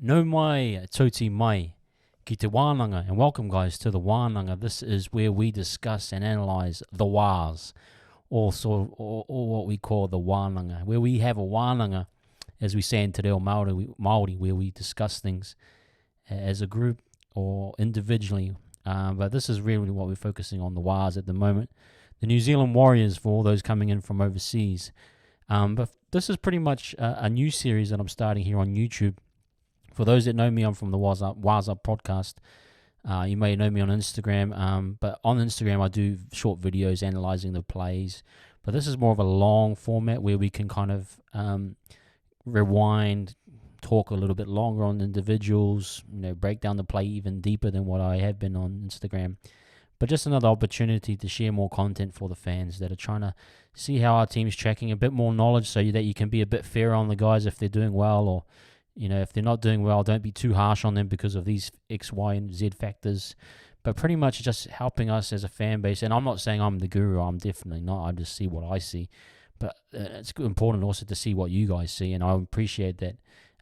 No mai, tauti mai, ki te Wahnanga, and welcome guys to the Wahnanga. This is where we discuss and analyse the Wahs, or what we call the Wahnanga, where we have a Wahnanga, as we say in Te Reo Māori, where we discuss things as a group or individually. But this is really what we're focusing on, the Wahs at the moment. The New Zealand Warriors, for all those coming in from overseas. But this is pretty much a new series that I'm starting here on YouTube. For those that know me, I'm from the Wahs Up podcast. You may know me on Instagram, but on Instagram I do short videos analysing the plays. But this is more of a long format where we can kind of rewind, talk a little bit longer on individuals, break down the play even deeper than what I have been on Instagram. But just another opportunity to share more content for the fans that are trying to see how our team's tracking, a bit more knowledge so that you can be a bit fairer on the guys if they're doing well, or if they're not doing well, don't be too harsh on them because of these X, Y, and Z factors. But pretty much just helping us as a fan base. And I'm not saying I'm the guru. I'm definitely not. I just see what I see. But it's important also to see what you guys see. And I appreciate that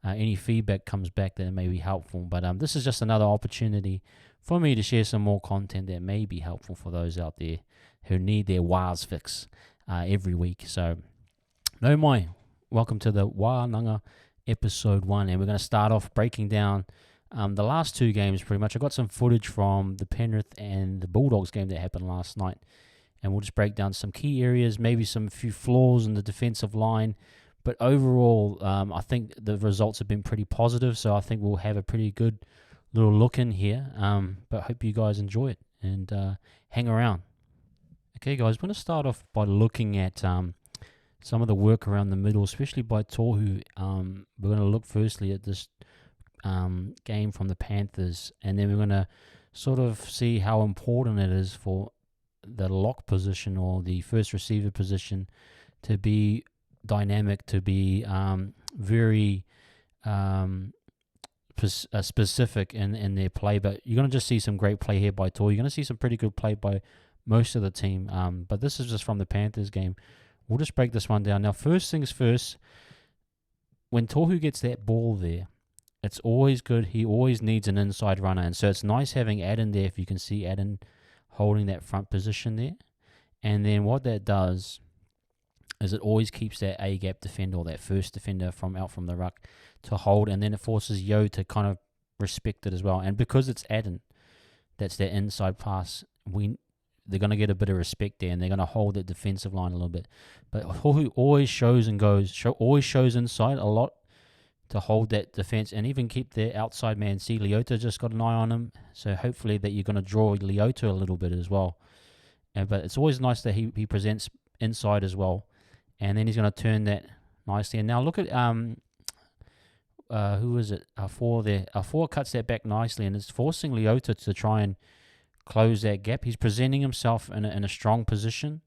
any feedback comes back that may be helpful. But this is just another opportunity for me to share some more content that may be helpful for those out there who need their Wahs fix every week. So, no mai. Welcome to the Wahnanga Episode 1, and we're going to start off breaking down the last two games pretty much. I got some footage from the Penrith and the Bulldogs game that happened last night, and we'll just break down some key areas, maybe some few flaws in the defensive line, but overall I think the results have been pretty positive, so I think we'll have a pretty good little look in here, but hope you guys enjoy it and hang around. Okay guys, we're going to start off by looking at some of the work around the middle, especially by Tohu. We're going to look firstly at this game from the Panthers, and then we're going to sort of see how important it is for the lock position or the first receiver position to be dynamic, to be very specific in their play. But you're going to just see some great play here by Tohu. You're going to see some pretty good play by most of the team. But this is just from the Panthers game. We'll just break this one down. Now, first things first, when Tohu gets that ball there, it's always good. He always needs an inside runner. And so it's nice having Adam there, if you can see Adam holding that front position there. And then what that does is it always keeps that A-gap defender or that first defender out from the ruck to hold. And then it forces Yo to kind of respect it as well. And because it's Adam, that's that inside pass, they're going to get a bit of respect there, and they're going to hold that defensive line a little bit. But Tohu always shows inside a lot to hold that defense and even keep their outside man. See, Leota just got an eye on him, so hopefully that you're going to draw Leota a little bit as well. But it's always nice that he presents inside as well, and then he's going to turn that nicely. And now look at who is it? Four there. Four cuts that back nicely, and it's forcing Leota to try and close that gap. He's presenting himself in a strong position.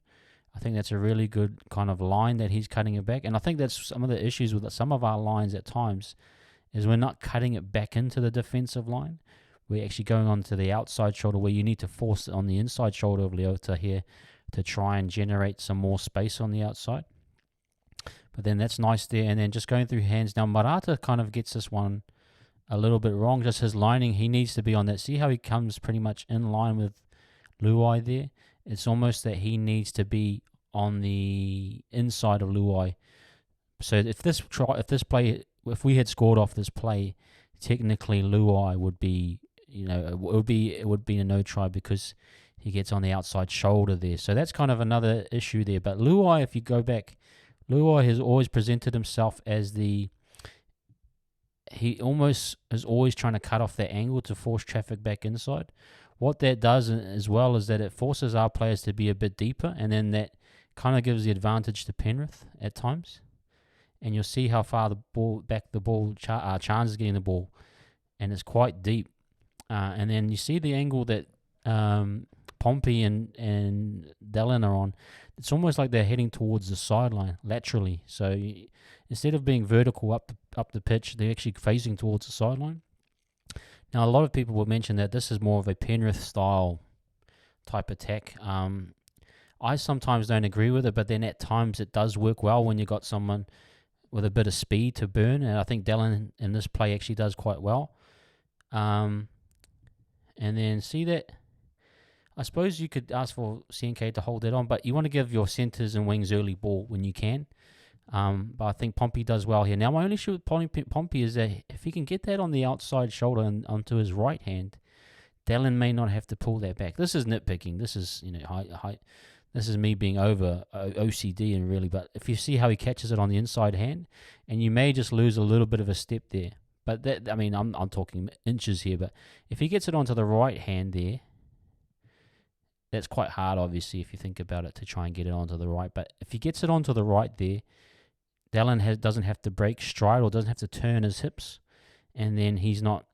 I think that's a really good kind of line that he's cutting it back. And I think that's some of the issues with some of our lines at times is we're not cutting it back into the defensive line. We're actually going on to the outside shoulder where you need to force it on the inside shoulder of Leota here to try and generate some more space on the outside. But then that's nice there. And then just going through hands. Now, Marata kind of gets this one a little bit wrong. Just his lining, he needs to be on that. See how he comes pretty much in line with Luai there? It's almost that he needs to be on the inside of Luai. So if we had scored off this play, technically Luai would be, it would be a no try because he gets on the outside shoulder there. So that's kind of another issue there. But Luai, if you go back, Luai has always presented himself as he almost is always trying to cut off that angle to force traffic back inside. What that does as well is that it forces our players to be a bit deeper, and then that kind of gives the advantage to Penrith at times. And you'll see how far Chance is getting the ball, and it's quite deep. And then you see the angle that Pompey and Dallin are on. It's almost like they're heading towards the sideline laterally. So instead of being vertical up the pitch, they're actually facing towards the sideline. Now, a lot of people will mention that this is more of a Penrith style type attack. I sometimes don't agree with it, but then at times it does work well when you got someone with a bit of speed to burn, and I think Dylan in this play actually does quite well. And then see that, I suppose you could ask for CNK to hold it on, but you want to give your centres and wings early ball when you can. But I think Pompey does well here. Now, my only issue with Pompey is that if he can get that on the outside shoulder and onto his right hand, Dallin may not have to pull that back. This is nitpicking. This is, this is me being over OCD and really. But if you see how he catches it on the inside hand, and you may just lose a little bit of a step there. But that, I'm talking inches here. But if he gets it onto the right hand there, that's quite hard, obviously, if you think about it, to try and get it onto the right. But if he gets it onto the right there, Dallin doesn't have to break stride or doesn't have to turn his hips. And then he's not,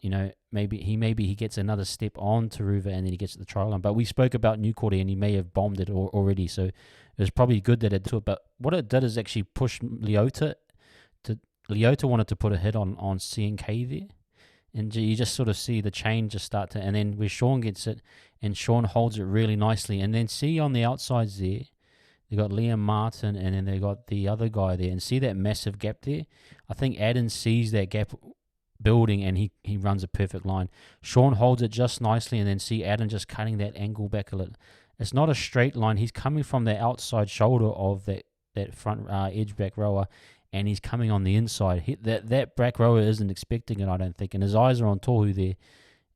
maybe he gets another step on to Ruva and then he gets to the try line. But we spoke about Newcourt and he may have bombed it already. So it was probably good that it did it. But what it did is actually push Leota. Leota wanted to put a hit on CNK there. And you just sort of see the chain just start to, and then where Sean gets it, and Sean holds it really nicely. And then see on the outsides there, they got Liam Martin, and then they got the other guy there. And see that massive gap there? I think Adam sees that gap building, and he runs a perfect line. Sean holds it just nicely, and then see Adam just cutting that angle back a little. It's not a straight line. He's coming from the outside shoulder of that front edge back rower, and he's coming on the inside. That back rower isn't expecting it, I don't think. And his eyes are on Tohu there.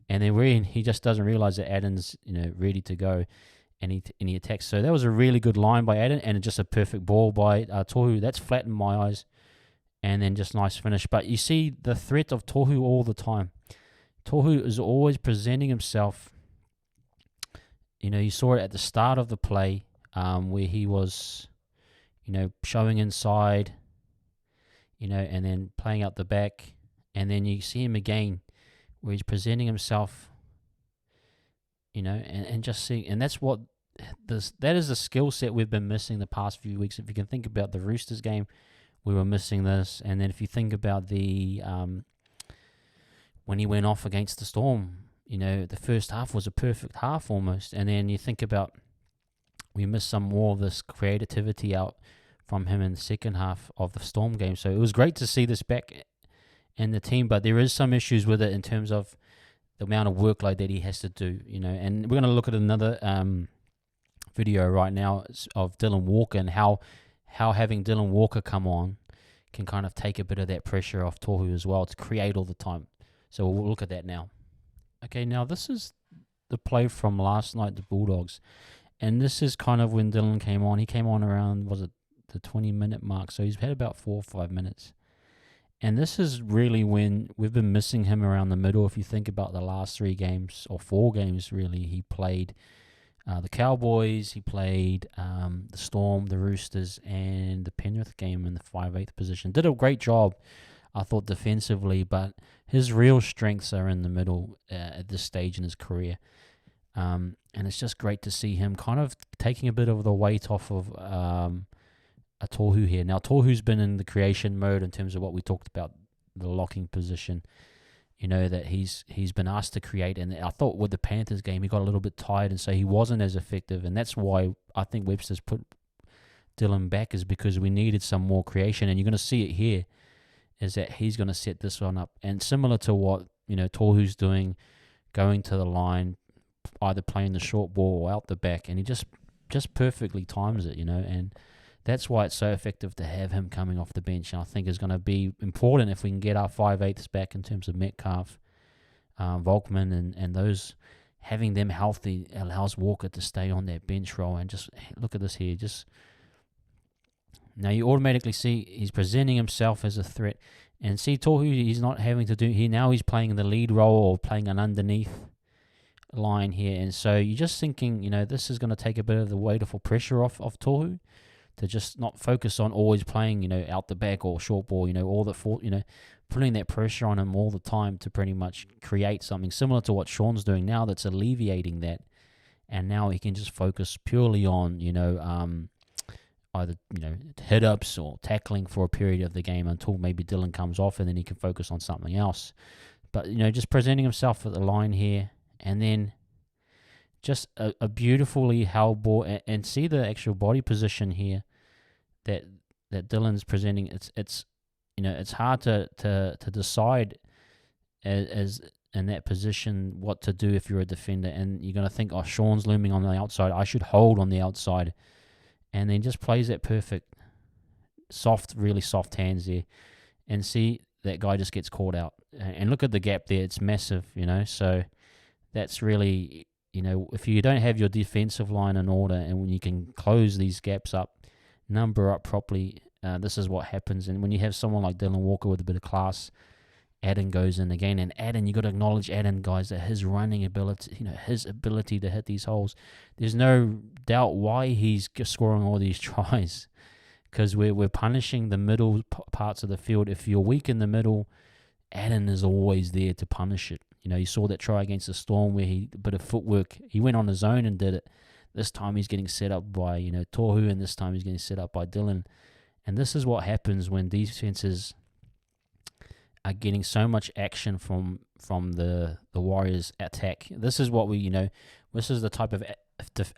And then he just doesn't realize that Adam's ready to go, and he attacks. So that was a really good line by Adam, and just a perfect ball by Tohu. That's flattened my eyes, and then just nice finish. But you see the threat of Tohu all the time. Tohu is always presenting himself. You saw it at the start of the play where he was, showing inside, and then playing out the back. And then you see him again where he's presenting himself, and just seeing. And that's what that is the skill set we've been missing the past few weeks. If you can think about the Roosters game, we were missing this. And then if you think about the when he went off against the Storm, the first half was a perfect half almost. And then you think about we missed some more of this creativity out from him in the second half of the Storm game. So it was great to see this back in the team, but there is some issues with it in terms of the amount of workload that he has to do, And we're going to look at another video right now of Dylan Walker and how having Dylan Walker come on can kind of take a bit of that pressure off Tohu as well to create all the time. So we'll look at that now. Okay, now this is the play from last night, the Bulldogs. And this is kind of when Dylan came on. He came on around, was it the 20-minute mark? So he's had about 4 or 5 minutes. And this is really when we've been missing him around the middle. If you think about the last 3 games, or 4 games really, he played the Cowboys, he played the Storm, the Roosters, and the Penrith game in the 5/8 position. Did a great job, I thought, defensively, but his real strengths are in the middle at this stage in his career. And it's just great to see him kind of taking a bit of the weight off of a Tohu here. Now, Tohu's been in the creation mode in terms of what we talked about, the locking position. That he's been asked to create. And I thought with the Panthers game, he got a little bit tired, and so he wasn't as effective. And that's why I think Webster's put Dylan back, is because we needed some more creation. And you're going to see it here, is that he's going to set this one up. And similar to what, Tohu's doing, going to the line, either playing the short ball or out the back, and he just perfectly times it, and that's why it's so effective to have him coming off the bench. And I think is going to be important if we can get our 5/8 back in terms of Metcalf, Volkman, and those. Having them healthy allows Walker to stay on that bench role. And just look at this here. Now you automatically see he's presenting himself as a threat. And see Tohu, he's not having to do here. Now he's playing the lead role or playing an underneath line here. And so you're just thinking, this is going to take a bit of the weight or pressure off Tohu, to just not focus on always playing, out the back or short ball, all the putting that pressure on him all the time to pretty much create something similar to what Sean's doing now, that's alleviating that. And now he can just focus purely on, either, hit-ups or tackling for a period of the game until maybe Dylan comes off, and then he can focus on something else. But, just presenting himself at the line here, and then just a beautifully held ball, and see the actual body position here that Dylan's presenting. It's it's hard to decide as in that position what to do if you're a defender, and you're going to think, oh, Sean's looming on the outside, I should hold on the outside, and then just plays that perfect, really soft hands there, and see that guy just gets caught out. And look at the gap there, it's massive, so that's really, if you don't have your defensive line in order, and when you can close these gaps up, number up properly, this is what happens. And when you have someone like Dylan Walker with a bit of class, Adden goes in again, and Adden, you got to acknowledge Adden, guys, that his running ability, his ability to hit these holes, there's no doubt why he's scoring all these tries, because we're punishing the middle parts of the field. If you're weak in the middle, Adden is always there to punish it. You saw that try against the Storm where a bit of footwork, he went on his own and did it. This time he's getting set up by, Tohu, and this time he's getting set up by Dylan. And this is what happens when defenses are getting so much action from the Warriors' attack. This is what this is the type of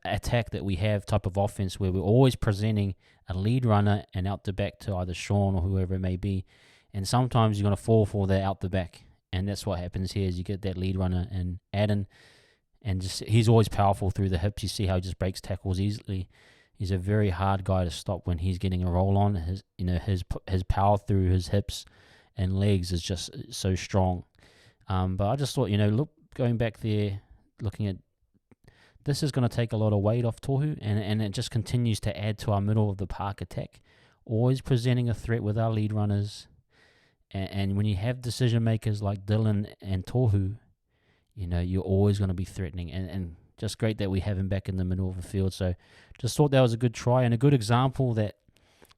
attack that we have, type of offense, where we're always presenting a lead runner and out the back to either Sean or whoever it may be. And sometimes you're going to fall for that out the back. And that's what happens here, is you get that lead runner and Adden, and just he's always powerful through the hips. You see how he just breaks tackles easily. He's a very hard guy to stop when he's getting a roll on. His power through his hips and legs is just so strong. But I just thought, going back there, looking at this is going to take a lot of weight off Tohu, and it just continues to add to our middle of the park attack. Always presenting a threat with our lead runners. And when you have decision makers like Dylan and Tohu, you're always going to be threatening. And just great that we have him back in the middle of the field. So just thought that was a good try and a good example that,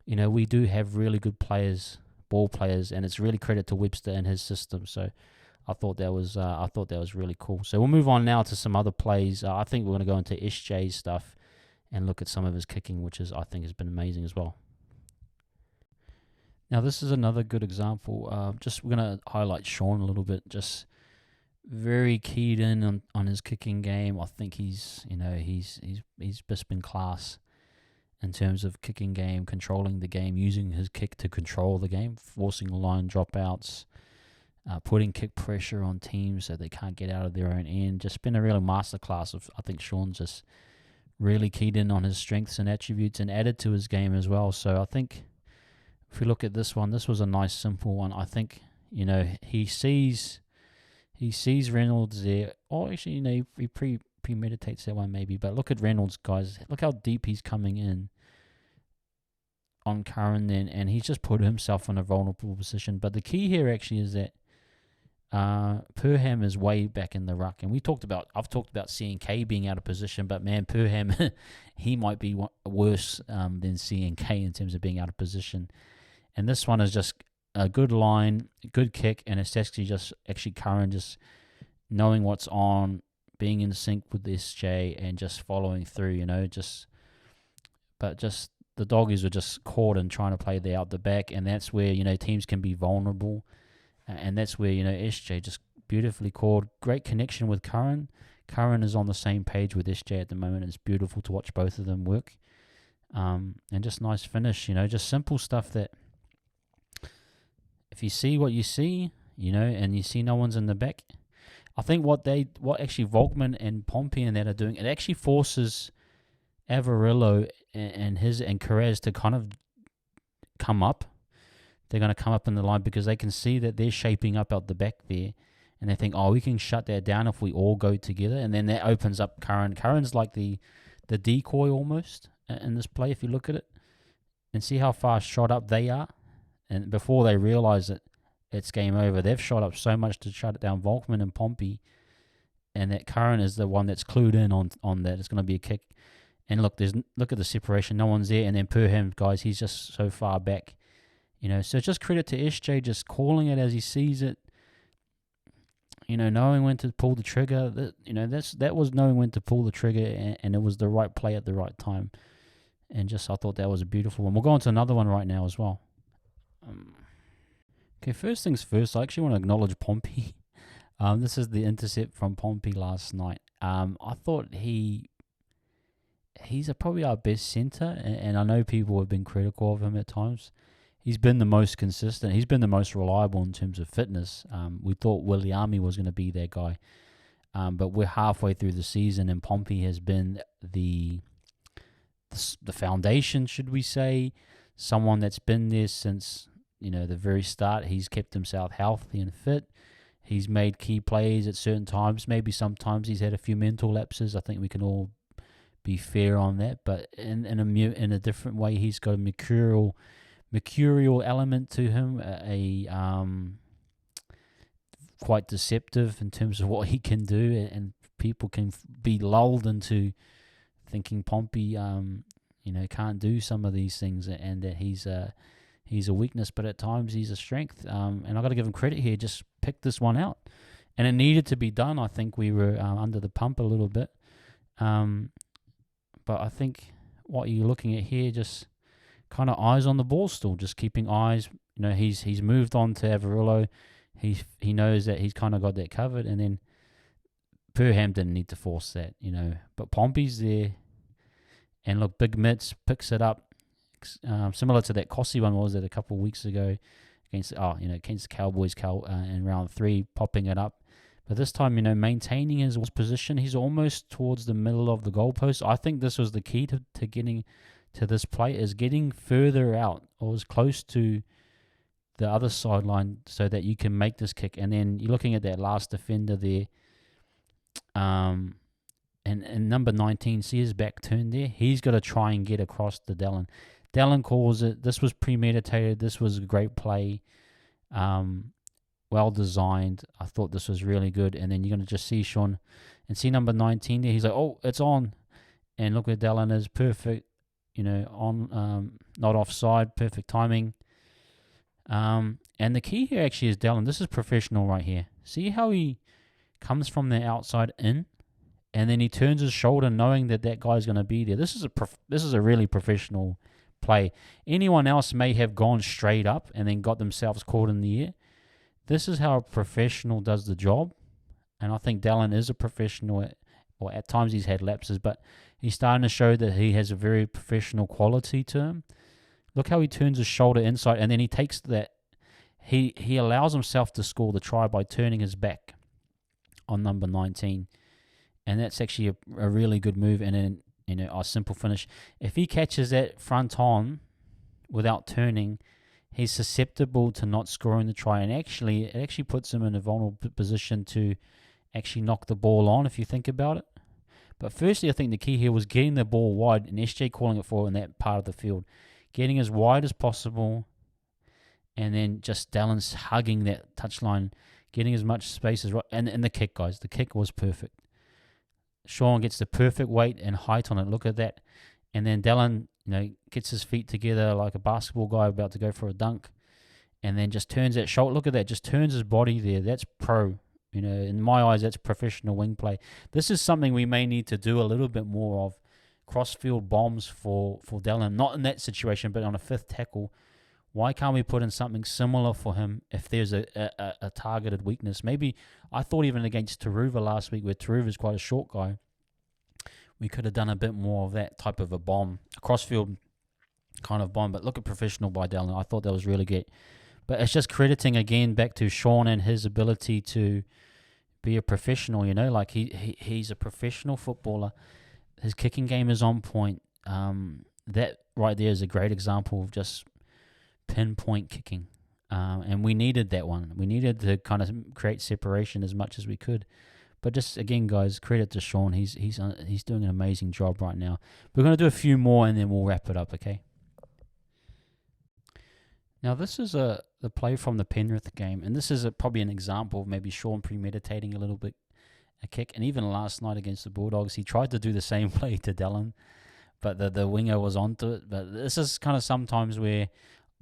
we do have really good players, ball players, and it's really credit to Webster and his system. So I thought that was really cool. So we'll move on now to some other plays. I think we're going to go into SJ's stuff and look at some of his kicking, which I think has been amazing as well. Now, this is another good example. We're going to highlight Sean a little bit. Just very keyed in on his kicking game. I think he's just been class in terms of kicking game, controlling the game, using his kick to control the game, forcing line dropouts, putting kick pressure on teams so they can't get out of their own end. Just been a real masterclass of, I think Sean's just really keyed in on his strengths and attributes and added to his game as well. So I think if we look at this one, this was a nice, simple one. I think, he sees Reynolds there. Or actually, he premeditates that one maybe. But look at Reynolds, guys. Look how deep he's coming in on Curran then. And he's just put himself in a vulnerable position. But the key here actually is that Perham is way back in the ruck. And I've talked about CNK being out of position. But man, Perham, he might be worse than CNK in terms of being out of position. And this one is just a good line, good kick, and it's actually Curran just knowing what's on, being in sync with SJ, and just following through, But the doggies were just caught and trying to play the out the back, and that's where, teams can be vulnerable. And that's where, SJ just beautifully called. Great connection with Curran. Curran is on the same page with SJ at the moment. It's beautiful to watch both of them work. And just nice finish, just simple stuff that if you see what you see, and you see no one's in the back, I think what actually Volkman and Pompey and that are doing, it actually forces Avarillo and Carrez to kind of come up. They're going to come up in the line because they can see that they're shaping up out the back there, and they think, oh, we can shut that down if we all go together, and then that opens up Curran. Curran's like the decoy almost in this play, if you look at it, and see how far shot up they are. And before they realise that it's game over, they've shot up so much to shut it down, Volkman and Pompey, and that Curran is the one that's clued in on that. It's going to be a kick. And look at the separation. No one's there. And then Perham, guys, he's just so far back. So just credit to SJ just calling it as he sees it. Knowing when to pull the trigger. That was knowing when to pull the trigger, and it was the right play at the right time. And I thought that was a beautiful one. We'll go on to another one right now as well. Okay, first things first, I actually want to acknowledge Pompey. This is the intercept from Pompey last night. I thought he's probably our best centre, and I know people have been critical of him at times. he's been the most consistent. He's been the most reliable in terms of fitness. We thought Williami was going to be that guy, but we're halfway through the season, and Pompey has been the foundation, should we say? Someone that's been there since the very start. He's kept himself healthy and fit. He's made key plays at certain times. Maybe sometimes he's had a few mental lapses. I think we can all be fair on that. But in a different way, he's got a mercurial element to him. Quite deceptive in terms of what he can do, and people can be lulled into thinking Pompey, can't do some of these things, and that he's a weakness, but at times he's a strength. And I got to give him credit here. Just picked this one out, and it needed to be done. I think we were under the pump a little bit, but I think what you're looking at here, just kind of eyes on the ball still, just keeping eyes. He's moved on to Averillo. He knows that he's kind of got that covered, and then Perham didn't need to force that, But Pompey's there, and look, Big Mitts picks it up. Similar to that Kossi one was it a couple of weeks ago against the Cowboys in round 3, popping it up. But this time, maintaining his position, he's almost towards the middle of the goalpost. I think this was the key to getting to this play, is getting further out or as close to the other sideline so that you can make this kick. And then you're looking at that last defender there, and number 19, see his back turned there? He's got to try and get across to Dallin. Dallin calls it. This was premeditated. This was a great play. Well designed. I thought this was really good. And then you're going to just see Sean and see number 19 there. He's like, oh, it's on. And look where Dallin is. Perfect. On, not offside. Perfect timing. And the key here actually is Dallin. This is professional right here. See how he comes from the outside in, and then he turns his shoulder knowing that guy's going to be there. This is a really professional play. Anyone else may have gone straight up and then got themselves caught in the air. This is how a professional does the job, and I think Dallin is a professional. At times he's had lapses, but he's starting to show that he has a very professional quality to him. Look how he turns his shoulder inside, and then he takes that. He allows himself to score the try by turning his back on number 19, and that's actually a really good move. And then a simple finish. If he catches that front on without turning, he's susceptible to not scoring the try, and it actually puts him in a vulnerable position to actually knock the ball on, if you think about it. But firstly, I think the key here was getting the ball wide, and SJ calling it for in that part of the field, getting as wide as possible, and then just Dallin's hugging that touchline, getting as much space as right. And the kick, guys, the kick was perfect. Sean gets the perfect weight and height on it. Look at that. And then Dallin, gets his feet together like a basketball guy about to go for a dunk, and then just turns that shoulder. Look at that. Just turns his body there. That's pro. In my eyes, that's professional wing play. This is something we may need to do a little bit more of. Cross-field bombs for Dallin. Not in that situation, but on a fifth tackle. Why can't we put in something similar for him if there's a targeted weakness? Maybe, I thought even against Taruva last week, where Taruva is quite a short guy, we could have done a bit more of that type of a bomb, a cross-field kind of bomb. But look at professional by Dallin. I thought that was really good. But it's just crediting again back to Sean and his ability to be a professional, like he's a professional footballer. His kicking game is on point. That right there is a great example of just pinpoint kicking. And we needed that one. We needed to kind of create separation as much as we could. But just, again, guys, credit to Sean. He's doing an amazing job right now. We're going to do a few more, and then we'll wrap it up, okay? Now, this is the play from the Penrith game, and this is probably an example of maybe Sean premeditating a little bit a kick. And even last night against the Bulldogs, he tried to do the same play to Dallin, but the winger was onto it. But this is kind of sometimes where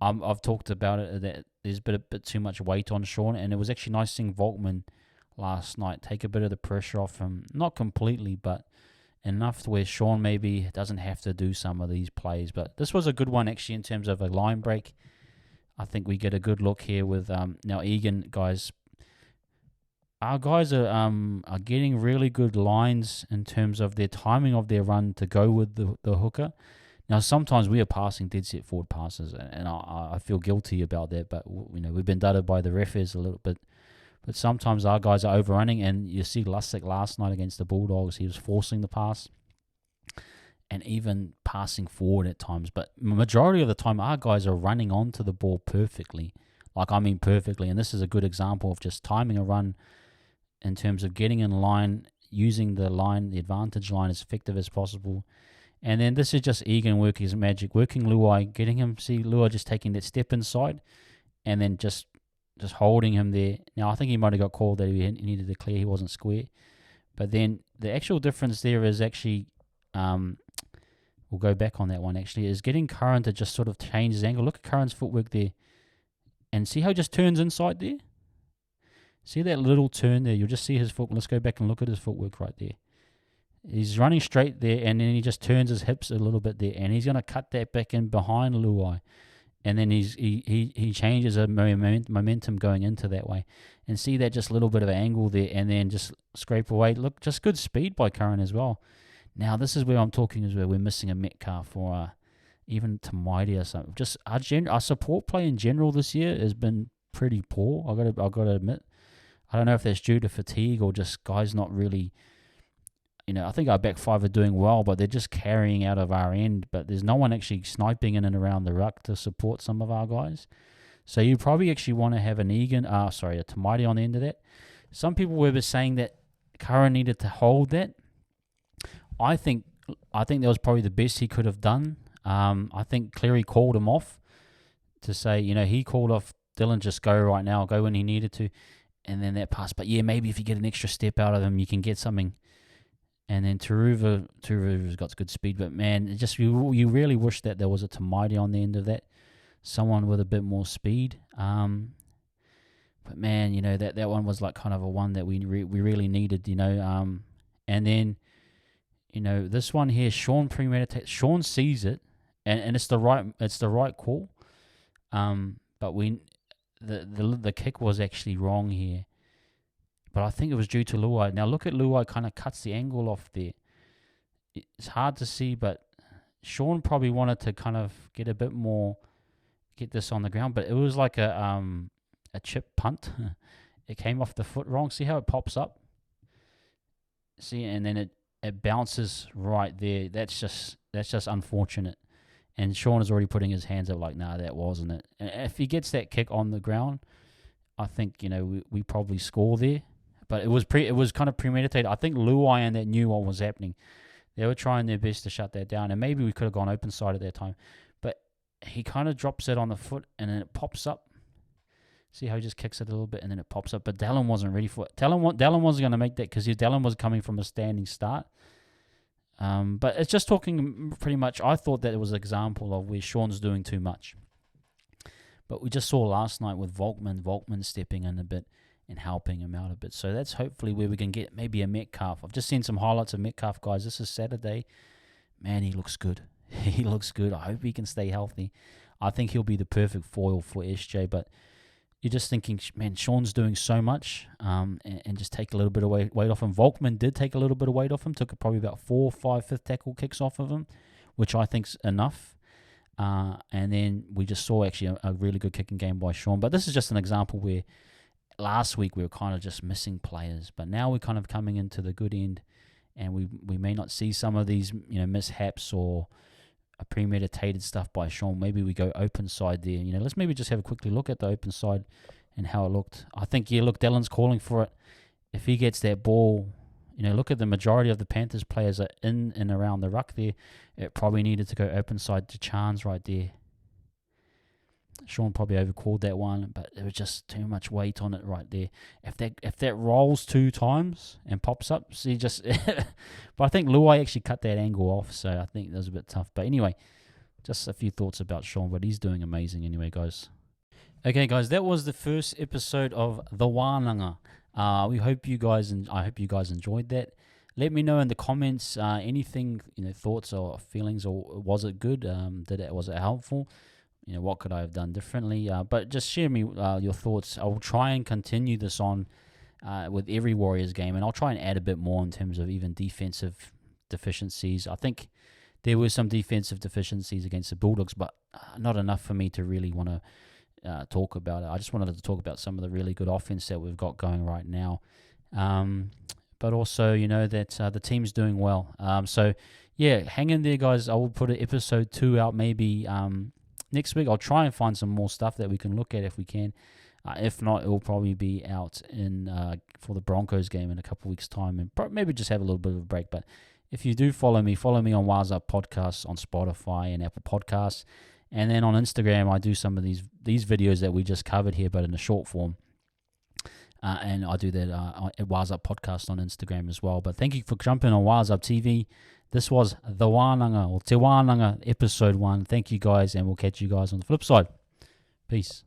I've talked about it, that there's a bit too much weight on Sean, and it was actually nice seeing Volkman last night take a bit of the pressure off him. Not completely, but enough to where Sean maybe doesn't have to do some of these plays. But this was a good one actually in terms of a line break. I think we get a good look here with now Egan, guys. Our guys are getting really good lines in terms of their timing of their run to go with the hooker. Now, sometimes we are passing dead set forward passes, and I feel guilty about that, but we've been dudded by the referees a little bit. But sometimes our guys are overrunning, and you see Lusick last night against the Bulldogs, he was forcing the pass and even passing forward at times. But majority of the time, our guys are running onto the ball perfectly. Perfectly. And this is a good example of just timing a run in terms of getting in line, using the advantage line as effective as possible. And then this is just Egan working his magic, working Luai, getting him, see Luai just taking that step inside and then just holding him there. Now, I think he might have got called that he needed to clear, he wasn't square. But then the actual difference there is actually, we'll go back on that one actually, is getting Curran to just sort of change his angle. Look at Curran's footwork there. And see how he just turns inside there? See that little turn there? You'll just see his foot. Let's go back and look at his footwork right there. He's running straight there, and then he just turns his hips a little bit there, and he's going to cut that back in behind Luai. And then he changes a momentum going into that way. And see that just little bit of angle there, and then just scrape away. Look, just good speed by Curran as well. Now, this is where I'm talking, is where we're missing a Metcalf or even Tamaiti or something. Just our support play in general this year has been pretty poor. I got to admit. I don't know if that's due to fatigue or just guys not really, I think our back five are doing well, but they're just carrying out of our end. But there's no one actually sniping in and around the ruck to support some of our guys. So you probably actually want to have a Tamaiti on the end of that. Some people were saying that Curran needed to hold that. I think that was probably the best he could have done. I think Cleary called him off to say, he called off Dylan, just go right now, go when he needed to. And then that pass. But yeah, maybe if you get an extra step out of him, you can get something. And then Turuva's got good speed. But man, you really wish that there was a Tamaiti on the end of that. Someone with a bit more speed. But man, that one was like kind of a one that we really needed, And then, this one here, Sean premeditates. Sean sees it, and it's the right call. But the kick was actually wrong here. But I think it was due to Luai. Now look at Luai kind of cuts the angle off there. It's hard to see, but Sean probably wanted to kind of get this on the ground. But it was like a chip punt. It came off the foot wrong. See how it pops up? See, and then it bounces right there. That's just unfortunate. And Sean is already putting his hands up like, nah, that wasn't it. And if he gets that kick on the ground, I think, we probably score there. But it was kind of premeditated. I think Luai and that knew what was happening. They were trying their best to shut that down. And maybe we could have gone open side at that time. But he kind of drops it on the foot and then it pops up. See how he just kicks it a little bit and then it pops up. But Dallin wasn't ready for it. Dallin wasn't going to make that because Dallin was coming from a standing start. But it's just talking pretty much, I thought that it was an example of where Sean's doing too much. But we just saw last night with Volkman stepping in a bit and helping him out a bit. So that's hopefully where we can get maybe a Metcalf. I've just seen some highlights of Metcalf, guys. This is Saturday. Man, he looks good. He looks good. I hope he can stay healthy. I think he'll be the perfect foil for SJ, but you're just thinking, man, Sean's doing so much and just take a little bit of weight off him. Volkman did take a little bit of weight off him, took probably about 4 or 5 fifth tackle kicks off of him, which I think's enough. And then we just saw actually a really good kicking game by Sean. But this is just an example where last week we were kind of just missing players, but now we're kind of coming into the good end, and we may not see some of these mishaps or a premeditated stuff by Sean. Maybe we go open side there. Let's maybe just have a quickly look at the open side and how it looked. I think, Dylan's calling for it. If he gets that ball, look at the majority of the Panthers players are in and around the ruck there. It probably needed to go open side to Chance right there. Sean probably overcalled that one, but there was just too much weight on it right there. If that rolls 2 times and pops up, but I think Luai actually cut that angle off, so I think that was a bit tough. But anyway, just a few thoughts about Sean, but he's doing amazing anyway, guys. Okay, guys, that was the first episode of The Wahnanga. I hope you guys enjoyed that. Let me know in the comments anything, thoughts or feelings, or was it good? Was it helpful? What could I have done differently? But just share me your thoughts. I'll try and continue this on with every Warriors game, and I'll try and add a bit more in terms of even defensive deficiencies. I think there were some defensive deficiencies against the Bulldogs, but not enough for me to really want to talk about it. I just wanted to talk about some of the really good offense that we've got going right now. But also, that the team's doing well. So, yeah, hang in there, guys. I will put an episode 2 out maybe next week. I'll try and find some more stuff that we can look at if we can. If not, it will probably be out for the Broncos game in a couple weeks' time, and maybe just have a little bit of a break. But if you do follow me on Wise Up Podcasts on Spotify and Apple Podcasts, and then on Instagram, I do some of these videos that we just covered here, but in a short form. And I do that at Wise Up Podcast on Instagram as well. But thank you for jumping on Wise Up TV. This was the Wahnanga or Te Wahnanga episode 1. Thank you guys, and we'll catch you guys on the flip side. Peace.